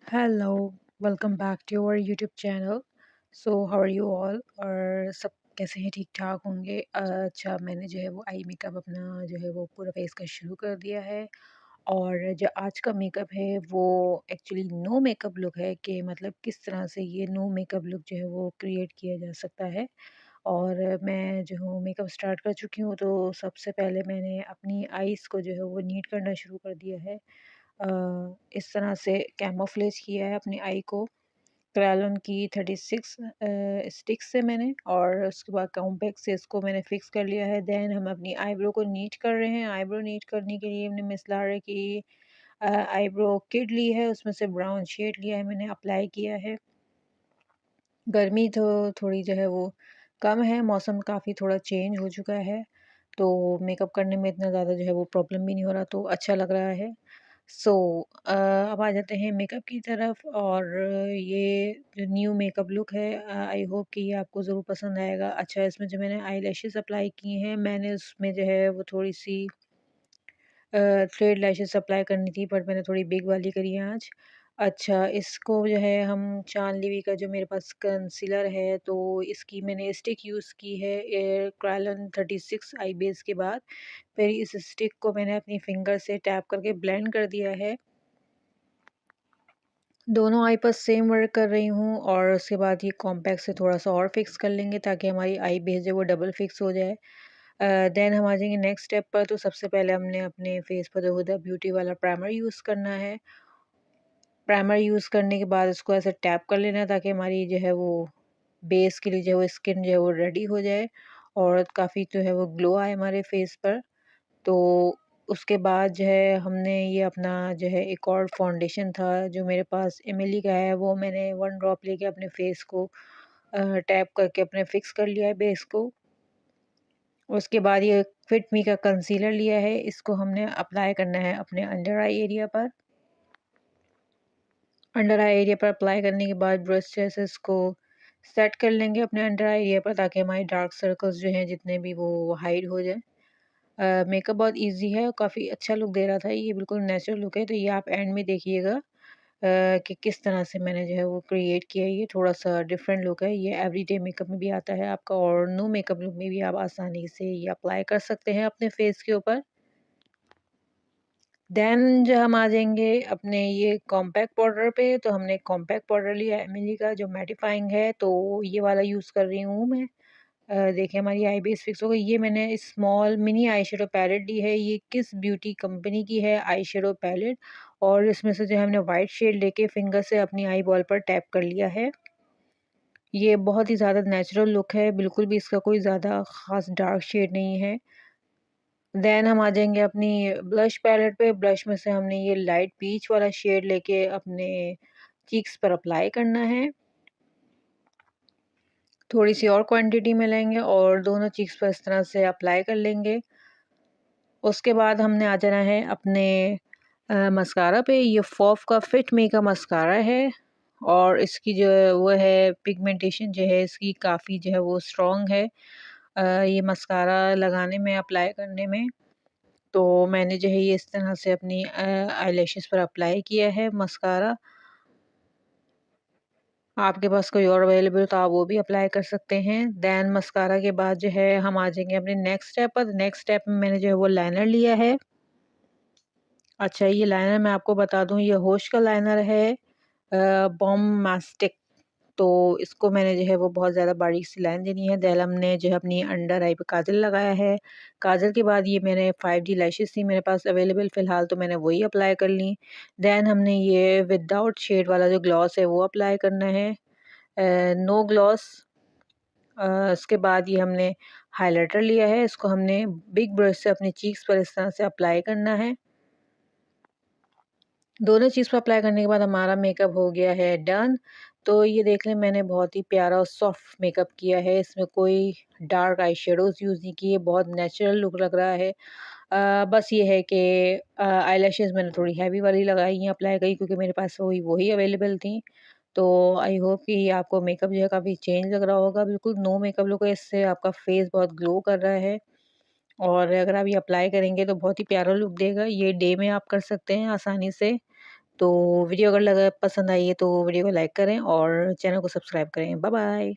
Hello, welcome back to our YouTube channel. How are you all? और सब कैसे हैं? ठीक-ठाक होंगे। अच्छा, मैंने जो है वो आई मेकअप अपना जो है वो पूरा फेस का शुरू कर दिया है। और जो आज का मेकअप है वो एक्चुअली नो मेकअप लुक है कि मतलब किस तरह से ये नो मेकअप लुक जो है वो क्रिएट किया जा सकता है। और मैं जो हूँ मेकअप स्टार्ट कर चुकी हूँ, तो सबसे पहले मैंने अपनी आइज़ को जो है वो नीट करना शुरू कर दिया है। इस तरह से कैमोफ्लेज किया है अपनी आई को क्रेयॉन की 36 स्टिक्स से मैंने, और उसके बाद कॉम्पैक्ट से इसको मैंने फिक्स कर लिया है। देन हम अपनी आईब्रो को नीट कर रहे हैं। आईब्रो नीट करने के लिए हमने मिसलारा की आईब्रो किट ली है, उसमें से ब्राउन शेड लिया है, मैंने अप्लाई किया है। गर्मी तो थोड़ी जो है वो कम है, मौसम काफ़ी थोड़ा चेंज हो चुका है, तो मेकअप करने में इतना ज़्यादा जो है वो प्रॉब्लम भी नहीं हो रहा, तो अच्छा लग रहा है। सो अब आ जाते हैं मेकअप की तरफ। और ये जो न्यू मेकअप लुक है, आई होप कि ये आपको ज़रूर पसंद आएगा। अच्छा, इसमें जो मैंने आई लैशेज़ अप्लाई की हैं, मैंने उसमें जो है वो थोड़ी-सी थ्रेड लैशेज़ अप्लाई करनी थी, बट मैंने थोड़ी बिग वाली करी है आज। अच्छा, इसको जो है हम चांदलिवी का जो मेरे पास कंसीलर है, तो इसकी मैंने स्टिक यूज़ की है क्रायोलन 36 आई बेस के बाद। फिर इस स्टिक को मैंने अपनी फिंगर से टैप करके ब्लेंड कर दिया है। दोनों आई पर सेम वर्क कर रही हूँ, और उसके बाद ये कॉम्पैक्ट से थोड़ा-सा और फिक्स कर लेंगे ताकि हमारी आई बेस जो है वो डबल फिक्स हो जाए। देन हम आ जाएँगे नेक्स्ट स्टेप पर। तो सबसे पहले हमने अपने फेस पर जो हुदा ब्यूटी वाला प्राइमर यूज़ करना है। प्राइमर यूज़ करने के बाद इसको ऐसे टैप कर लेना है ताकि हमारी जो है वो बेस के लिए जो है वो स्किन जो है वो रेडी हो जाए और काफ़ी जो है वो ग्लो आए हमारे फेस पर। तो उसके बाद जो है हमने ये अपना जो है एक और फाउंडेशन था जो मेरे पास एमिली का है, वो मैंने 1 ड्रॉप लेके अपने फेस को टैप करके अपने फिक्स कर लिया है बेस को। उसके बाद ये फिट मी का कंसीलर लिया है, इसको हमने अप्लाई करना है अपने अंडर आई एरिया पर। अंडर आई एरिया पर अप्लाई करने के बाद ब्रश से इसको सेट कर लेंगे अपने अंडर आई एरिया पर ताकि हमारे डार्क सर्कल्स जो हैं जितने भी वो हाइड हो जाए। मेकअप बहुत इजी है और काफ़ी अच्छा लुक दे रहा था, ये बिल्कुल नेचुरल लुक है। तो ये आप एंड में देखिएगा कि किस तरह से मैंने जो है वो क्रिएट किया है। ये थोड़ा-सा डिफरेंट लुक है, ये एवरीडे मेकअप में भी आता है आपका, और नो मेकअप लुक में भी आप आसानी से ये अप्लाई कर सकते हैं अपने फेस के ऊपर। देन जो हम आ जाएँगे अपने ये कॉम्पैक्ट पाउडर पे, तो हमने कॉम्पैक्ट पाउडर लिया है एमिली का जो मैटिफाइंग है, तो ये वाला यूज़ कर रही हूँ मैं। देखिए हमारी आई बेस फिक्स हो गई। ये मैंने small mini eye shadow palette ली है, ये किस ब्यूटी कंपनी की है आई शेडो पैलेट, और इसमें से जो है हमने वाइट शेड लेके फिंगर से अपनी आई बॉल पर टैप कर लिया है। ये बहुत ही ज़्यादा नेचुरल लुक है, बिल्कुल भी इसका कोई ज़्यादा ख़ास डार्क शेड नहीं है। देन हम आ जाएँगे अपनी ब्लश पैलेट पे। ब्लश में से हमने ये लाइट पीच वाला शेड लेके अपने चीक्स पर अप्लाई करना है। थोड़ी-सी और क्वांटिटी में लेंगे और दोनों चीक्स पर इस तरह से अप्लाई कर लेंगे। उसके बाद हमने आ जाना है अपने मस्कारा पे। ये FOF का फिट मी का मस्कारा है, और इसकी जो वो है पिगमेंटेशन जो है इसकी काफ़ी जो है वो स्ट्रॉन्ग है। ये मस्कारा लगाने में, अप्लाई करने में, तो मैंने जो है ये इस तरह से अपनी आईलैशेस पर अप्लाई किया है मस्कारा। आपके पास कोई और अवेलेबल तो आप वो भी अप्लाई कर सकते हैं। देन मस्कारा के बाद जो है हम आ जाएँगे अपने नेक्स्ट स्टेप पर। नेक्स्ट स्टेप में मैंने जो है वो लाइनर लिया है। अच्छा, ये लाइनर मैं आपको बता दूँ, ये होश का लाइनर है बॉम मास्टिक। तो इसको मैंने जो है वो बहुत ज़्यादा बारीक सी लाइन देनी है। देन हमने जो है अपनी अंडर आई पे काजल लगाया है। काजल के बाद ये मैंने 5D लैशेज़ थी मेरे पास अवेलेबल फ़िलहाल, तो मैंने वही अप्लाई कर ली। देन हमने ये विदाउट शेड वाला जो ग्लॉस है वो अप्लाई करना है, नो ग्लॉस। उसके बाद ये हमने हाइलाइटर लिया है, इसको हमने बिग ब्रश से अपनी चीक्स पर इस तरह से अप्लाई करना है। दोनों चीज़ को अप्लाई करने के बाद हमारा मेकअप हो गया है डन। तो ये देख लें, मैंने बहुत ही प्यारा और सॉफ्ट मेकअप किया है, इसमें कोई डार्क आई शेडोज़ यूज़ नहीं किए, बहुत नेचुरल लुक लग रहा है। बस ये है कि आईलैशेज़ मैंने थोड़ी हैवी वाली लगाई हैं, अप्लाई की, क्योंकि मेरे पास वही वही अवेलेबल थी। तो आई होप कि आपको मेकअप जो है काफ़ी चेंज लग रहा होगा, बिल्कुल नो मेकअप लुक है, इससे आपका फेस बहुत ग्लो कर रहा है। और अगर आप ये अप्लाई करेंगे तो बहुत ही प्यारा लुक देगा। ये डे में आप कर सकते हैं आसानी से। तो वीडियो अगर लगा पसंद आई है तो वीडियो को लाइक करें और चैनल को सब्सक्राइब करें। Bye bye.